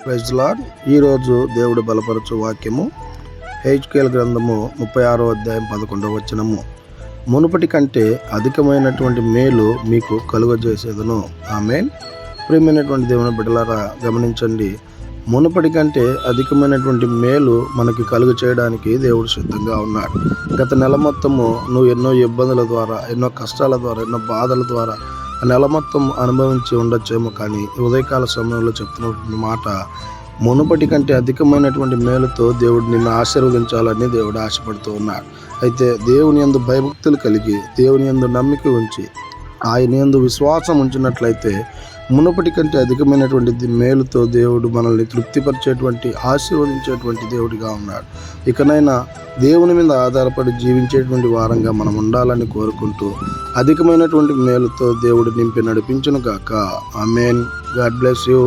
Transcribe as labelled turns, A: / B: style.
A: Praise lord. ఈరోజు దేవుడు బలపరచు వాక్యము హెజ్కేల్ గ్రంథము 36వ అధ్యాయం 11వ వచనము. మునుపటి కంటే అధికమైనటువంటి మేలు మీకు కలుగజేసేదను. ఆమేన్. ప్రియమైనటువంటి దేవుని బిడ్డలారా గమనించండి, మునుపటి కంటే అధికమైనటువంటి మేలు మనకి కలుగ చేయడానికి దేవుడు సిద్ధంగా ఉన్నాడు. గత నెల మొత్తము నువ్వు ఎన్నో ఇబ్బందుల ద్వారా, ఎన్నో కష్టాల ద్వారా, ఎన్నో బాధల ద్వారా నెల మొత్తం అనుభవించి ఉండొచ్చేమో, కానీ ఉదయకాల సమయంలో చెప్తున్నటువంటి మాట, మునుపటి కంటే అధికమైనటువంటి మేలుతో దేవుడు నిన్ను ఆశీర్వదించాలని దేవుడు ఆశపడుతూ ఉన్నాడు. అయితే దేవుని యందు భయభక్తులు కలిగి, దేవుని యందు నమ్మిక ఉంచి, ఆయన యందు విశ్వాసం ఉంచినట్లయితే మునుపటి కంటే అధికమైనటువంటి మేలుతో దేవుడు మనల్ని తృప్తిపరిచేటువంటి, ఆశీర్వదించేటువంటి దేవుడిగా ఉన్నాడు. ఇకనైనా దేవుని మీద ఆధారపడి జీవించేటువంటి వారంగా మనం ఉండాలని కోరుకుంటూ, అధికమైనటువంటి మేలుతో దేవుడు నింపి నడిపించును గాక. ఆమేన్. God bless you.